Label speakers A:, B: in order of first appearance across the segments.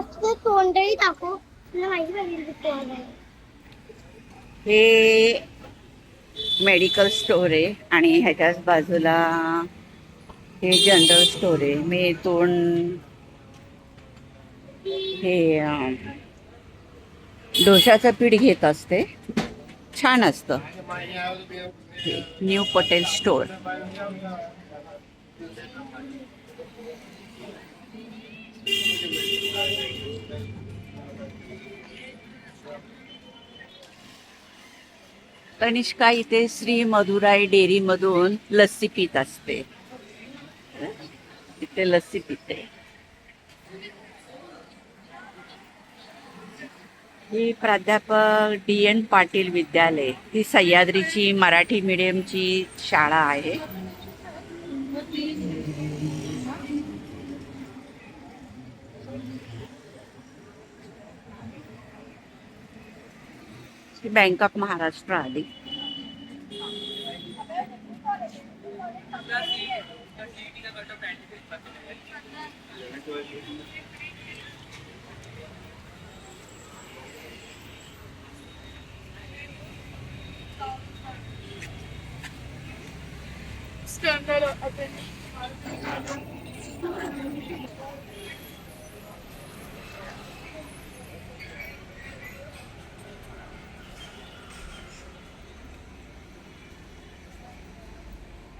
A: तोंडही दाखव, तुला माहिती पाहिजे कोण आहे.
B: हे मेडिकल स्टोर आहे आणि ह्याच्याच बाजूला हे जनरल स्टोर आहे. मी इथून हे डोशाचं पीठ घेत असते, छान असतं. New Patel store. तनिष्का इथे श्री मधुराई डेअरी मधून लस्सी पित असते. इथे लस्सी पिते. ही प्राध्यापक D.N. पाटील विद्यालय, ही सह्याद्रीची मराठी मीडियमची शाळा आहे. बँक ऑफ महाराष्ट्र आली.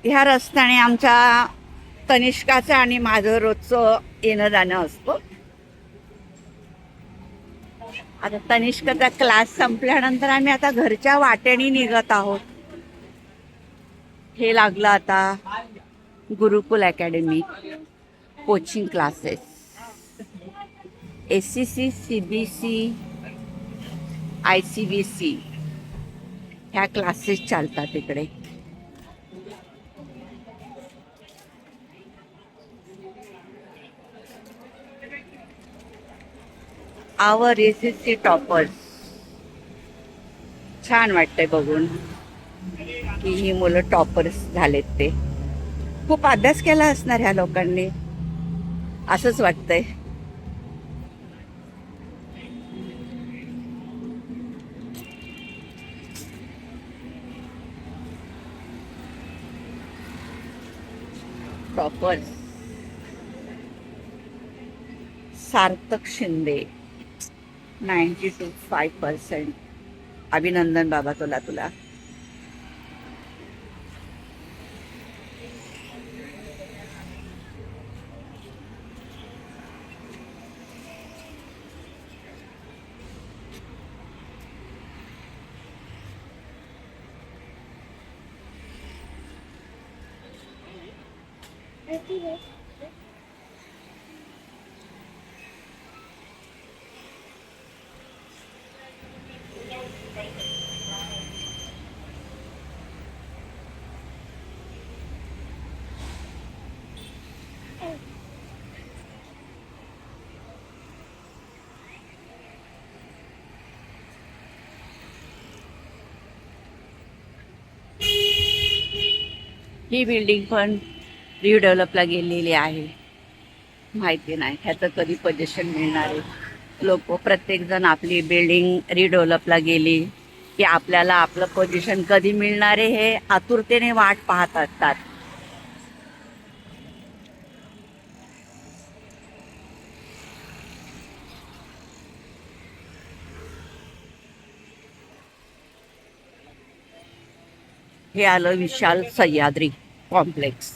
B: ह्या रस्त्याने आमच्या तनिष्काचं आणि माझं रोजचं येणं जाणं असतं. आता तनिष्काचा क्लास संपल्यानंतर आम्ही आता घरच्या वाटेने निघत आहोत. हे लागलं आता Gurukul academy coaching classes. SCC, CBC, ICBC ह्या क्लासेस चालतात इकडे. Our SSC toppers. छान वाटतंय बघून की ही मुलं टॉपर्स झालेत. ते खूप अभ्यास केला असणार ह्या लोकांनी, असंच वाटतंय. टॉपर्स. सार्थक शिंदे 92.5%. अभिनंदन बाबा तुला. ही बिल्डिंग पण रिडेव्हलपला गेलेली आहे. माहिती नाही ह्याचं कधी पोझिशन मिळणार आहे. लोक प्रत्येक जण आपली बिल्डिंग रिडेव्हलपला गेली की आपल्याला आपलं पोझिशन कधी मिळणार आहे हे आतुरतेने वाट पाहत असतात. हे आलं विशाल सह्याद्री कॉम्प्लेक्स.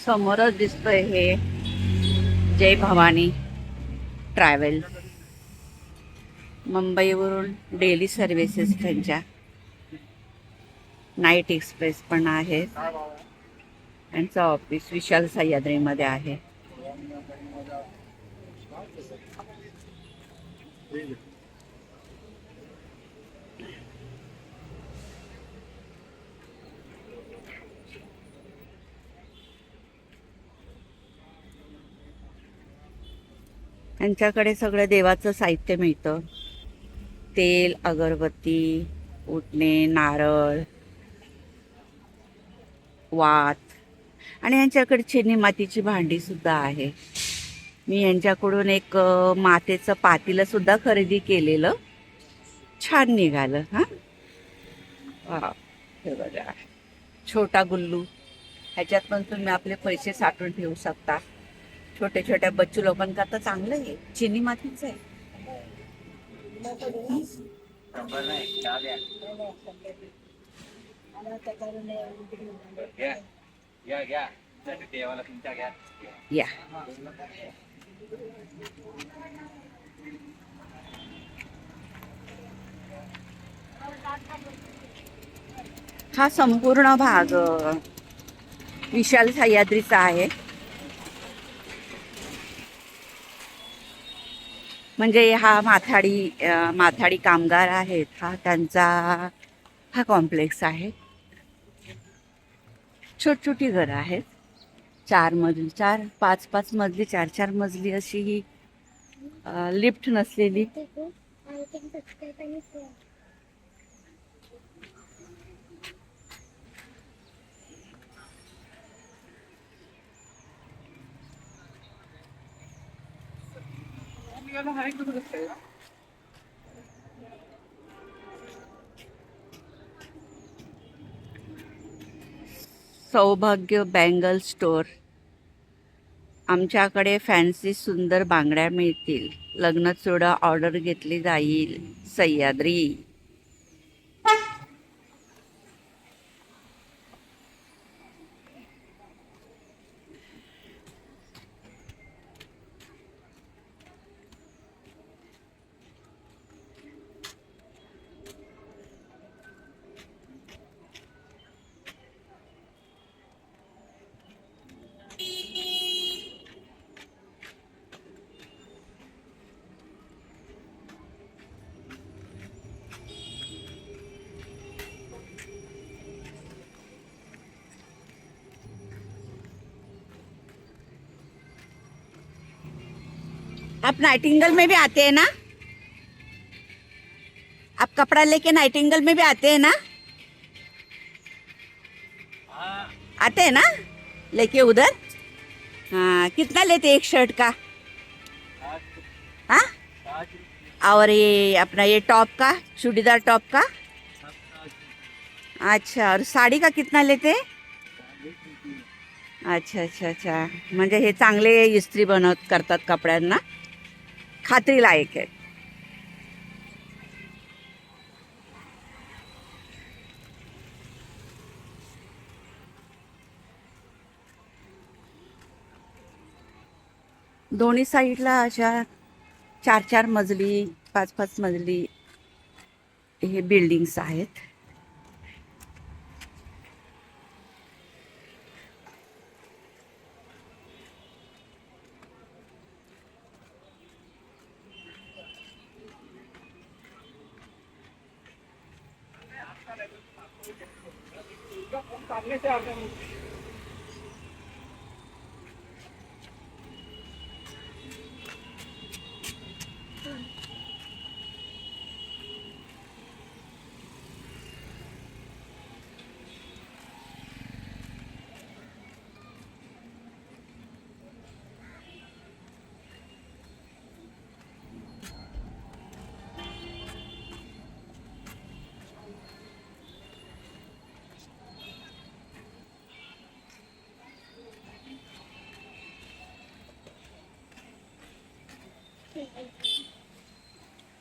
B: समोरच दिसतोय हे जय भवानी ट्रॅव्हल. मुंबईवरून डेली सर्व्हिसेस त्यांच्या. नाईट एक्सप्रेस पण आहे. त्यांचं ऑफिस विशाल सह्याद्रीमध्ये आहे. त्यांच्याकडे सगळं देवाचं साहित्य मिळतं. तेल, अगरबत्ती, उटणे, नारळ, वात, आणि यांच्याकडे चिनी मातीची भांडी सुद्धा आहे. मी यांच्याकडून एक मातेचं पातेलं सुद्धा खरेदी केलेलं, छान निघालं. हा वा, हे बघा छोटा गुल्लू, ह्याच्यात पण तुम्ही आपले पैसे साठवून ठेवू शकता. छोट्या छोट्या बच्चू लोकांकरता चांगलं आहे, चिनी मातीचं आहे. या हा संपूर्ण भाग विशाल सह्याद्रीचा आहे. म्हणजे हा माथाडी कामगार आहेत, हा त्यांचा हा कॉम्प्लेक्स आहे. छोटी घरं आहेत, 4 मजली, 4-5 मजली, 4 मजली अशी ही लिफ्ट नसलेली. सौभाग्य बँगल स्टोर. आमच्याकडे फॅन्सी सुंदर बांगड्या मिळतील. लग्नचुडा ऑर्डर घेतली जाईल. सह्याद्री. आप नाइटिंगेल में भी आते हैं ना? आप कपड़ा लेके नाइटिंगेल में भी आते हैं ना? आते हैं ना लेके उधर? हाँ, कितना लेते एक शर्ट का? हाँ, और ये अपना ये टॉप का, चूड़ीदार टॉप का? अच्छा, और साड़ी का कितना लेते? अच्छा. म्हणजे हे चांगले इस्त्री करतात कपड्यांना, खात्री लायक आहे. दोन्ही साईडला अशा 4 मजली, 5 मजली हे बिल्डिंग्स आहेत.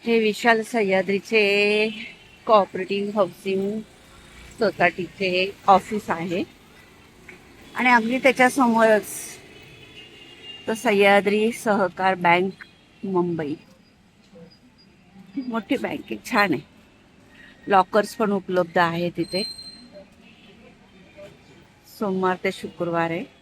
B: हे विशाल सह्याद्रीचे कोऑपरेटिव्ह हाऊसिंग सोसायटीचे ऑफिस आहे आणि अगदी त्याच्या समोरच तर सह्याद्री सहकार बँक मुंबई. मोठी बँक आहे, छान आहे. लॉकर्स पण उपलब्ध आहे तिथे. सोमवार ते शुक्रवार आहे.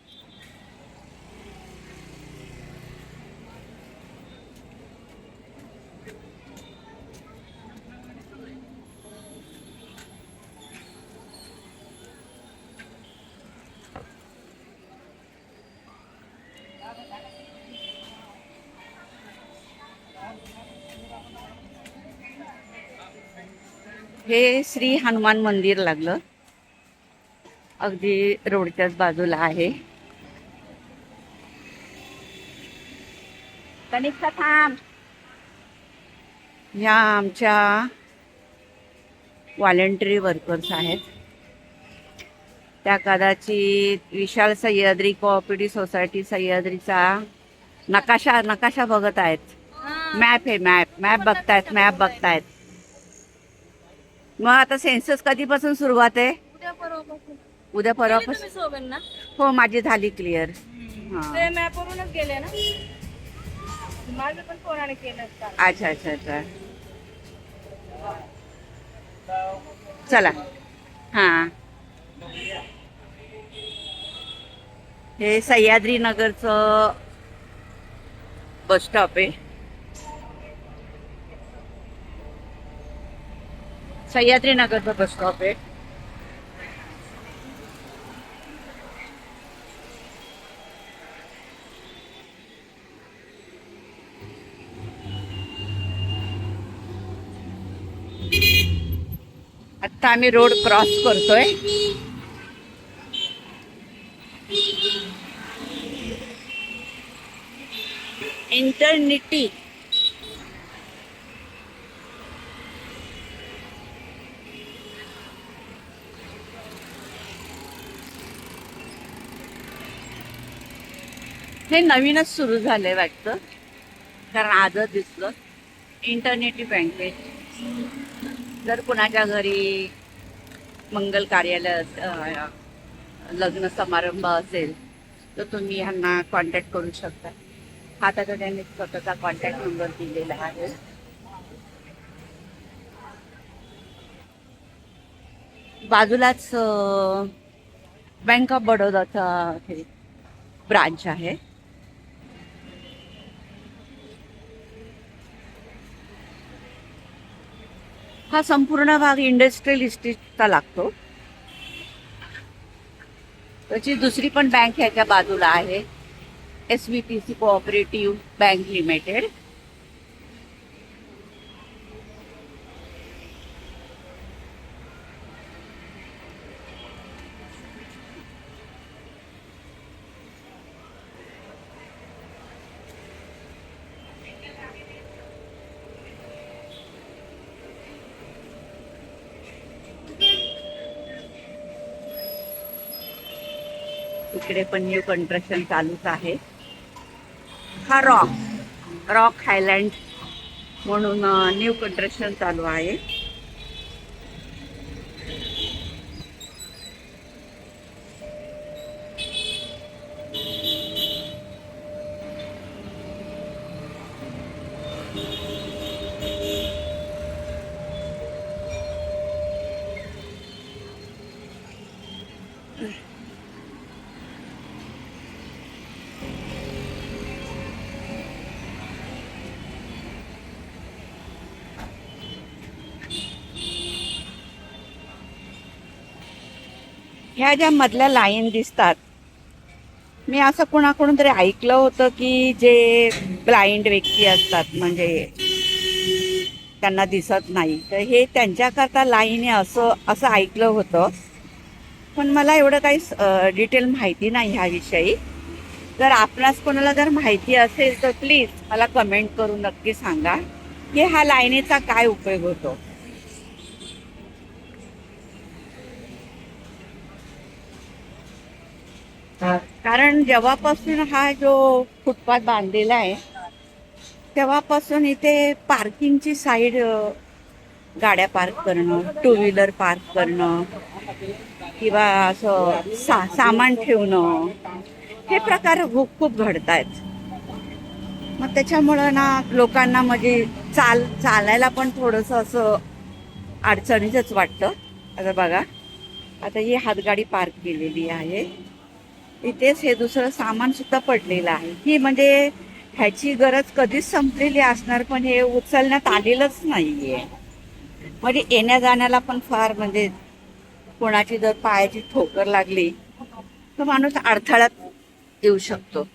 B: हे श्री हनुमान मंदिर लागलं. अगदी रोडच्याच बाजूला आहे. कनिष्ठा थांब. ह्या आमच्या व्हॉलेंटरी वर्कर्स आहेत. त्या कदाचित विशाल सह्याद्री कोऑपरेटिव्ह सोसायटी सह्याद्रीचा नकाशा बघत आहेत. मॅप आहे, मॅप बघतायत. मग आता सेन्सस कधीपासून सुरुवात आहे? उद्या परवापासून. हो, माझी झाली क्लिअर.
C: मॅपवरूनच गेले ना, माझं पण कोणाने केलं.
B: अच्छा. चला. हां, हे सह्याद्री नगरचं बस स्टॉप आहे. सह्याद्री नगरचं बस स्टॉप आहे. आता आम्ही रोड क्रॉस करतोय. इंटरनिटी. हे नवीनच सुरू झालंय वाटतं, कारण आजच दिसलं. इंटरनेटी बँकेट. जर कुणाच्या घरी मंगल कार्यालय लग्न समारंभ असेल तर तुम्ही ह्यांना कॉन्टॅक्ट करू शकता. हा त्याचा त्यांनी स्वतःचा कॉन्टॅक्ट नंबर दिलेला आहे. बाजूलाच बँक ऑफ बडोदाचा हे ब्रांच आहे. हा संपूर्ण भाग इंडस्ट्रियल इस्टेटचा लागतो. त्याची दुसरी पण बँक ह्याच्या बाजूला आहे, SVTC कोऑपरेटिव्ह बँक लिमिटेड. इकडे पण न्यू कन्स्ट्रक्शन चालूच आहे. हा रॉक हायलँड म्हणून न्यू कन्स्ट्रक्शन चालू आहे. ह्या ज्या मधल्या लाईन दिसतात, मी असं कोणाकडून तरी ऐकलं होतं की जे ब्लाइंड व्यक्ती असतात, म्हणजे त्यांना दिसत नाही, तर हे त्यांच्याकरता लाईन आहे असं ऐकलं होतं. पण मला एवढं काही डिटेल माहिती नाही ह्याविषयी. जर आपणास कोणाला जर माहिती असेल तर प्लीज मला कमेंट करून नक्की सांगा की ह्या लाईनीचा काय उपयोग होतो. कारण जेव्हापासून हा जो फुटपाथ बांधलेला आहे तेव्हापासून इथे पार्किंगची साईड, गाड्या पार्क करणं, टू व्हीलर पार्क करणं किंवा असं सामान ठेवणं, हे प्रकार खूप घडत आहेत. मग त्याच्यामुळं ना लोकांना म्हणजे चालायला पण थोडंसं असं अडचणीचंच वाटतं. आता बघा, आता ही हातगाडी पार्क केलेली आहे, इथेच हे दुसरं सामान सुद्धा पडलेलं आहे. ही म्हणजे ह्याची गरज कधीच संपलेली असणार, पण हे उचलण्यात आलेलंच नाहीये. म्हणजे येण्या जाण्याला पण फार, म्हणजे कोणाची जर पायाची ठोकर लागली तर माणूस अडथळ्यात येऊ शकतो.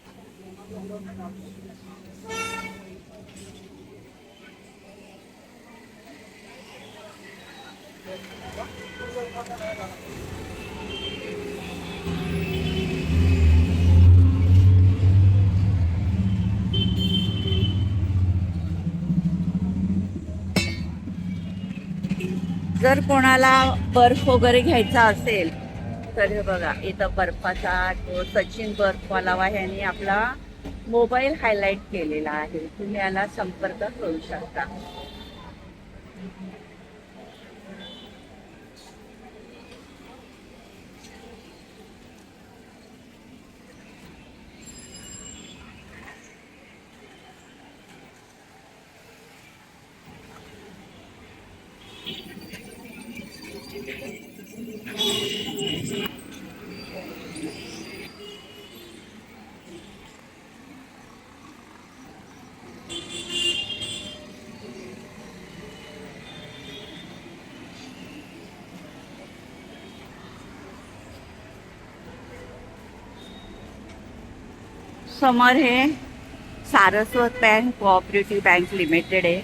B: जर कोणाला बर्फ वगैरे घ्यायचा असेल तर हे बघा इथं बर्फाचा तो सचिन बर्फवाला ह्याने आपला मोबाईल हायलाइट केलेला आहे. तुम्ही याला संपर्क करू शकता. समोर हे Saraswat bank cooperative bank limited आहे.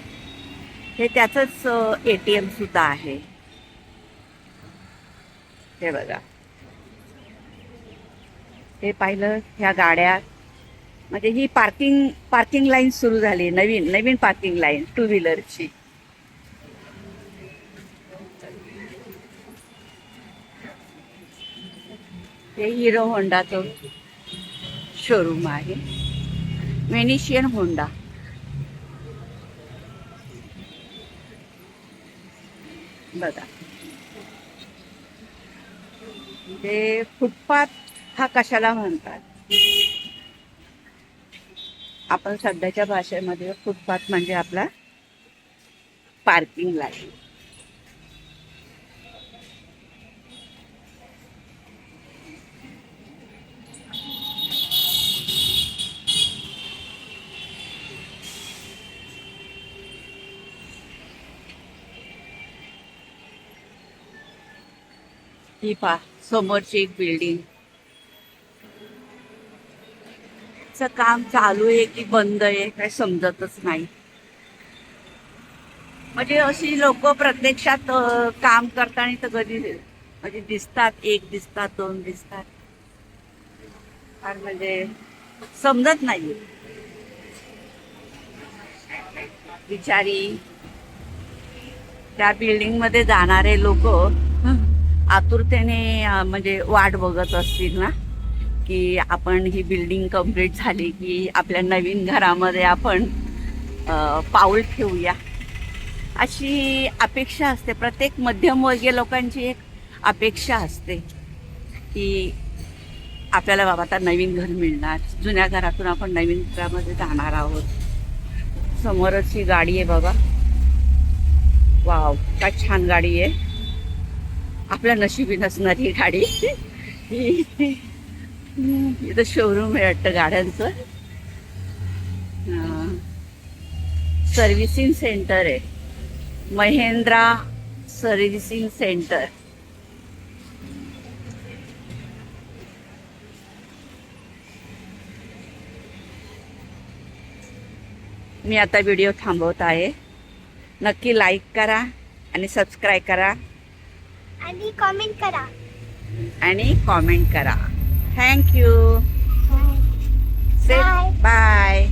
B: हे त्याचंच ATM सुद्धा आहे. हे बघा, हे पाहिलं ह्या गाड्या म्हणजे ही पार्किंग लाईन सुरू झाली. नवीन पार्किंग लाईन 2 व्हीलरची. हे हिरो होंडाचं शोरूम आहे. व्हेनिशियन होंडा. बघा, ते फुटपाथ हा कशाला म्हणतात? आपण सध्याच्या भाषेमध्ये फुटपाथ म्हणजे आपला पार्किंग लाईन. ही पहा समोरची एक बिल्डिंग च काम चालू आहे की बंद आहे काय समजतच नाही. म्हणजे अशी लोक प्रत्यक्षात काम करताना तर कधी म्हणजे दिसतात, 1 दिसतात, 2 दिसतात, फार म्हणजे समजत नाही. बिचारी त्या बिल्डिंग मध्ये जाणारे लोक आतुरतेने म्हणजे वाट बघत असतील ना की आपण ही बिल्डिंग कंप्लीट झाली की आपल्या नवीन घरामध्ये आपण पाऊल ठेवूया, अशी अपेक्षा असते. प्रत्येक मध्यमवर्गीय लोकांची एक अपेक्षा असते की आपल्याला बाबा आता नवीन घर मिळणार, जुन्या घरातून आपण नवीन घरामध्ये जाणार आहोत. समोरच ही गाडी आहे बघा. वाव, काय छान गाडी आहे. आपल्या नशिबी नसणारी गाडी. इथं शोरूम आहे वाटतं गाड्यांचं. सर्व्हिसिंग सेंटर आहे, महिंद्रा सर्व्हिसिंग सेंटर. मी आता व्हिडिओ थांबवत आहे. नक्की लाईक करा आणि सबस्क्राईब करा
A: आणि कमेंट करा.
B: Thank you.
A: Bye.
B: Say bye.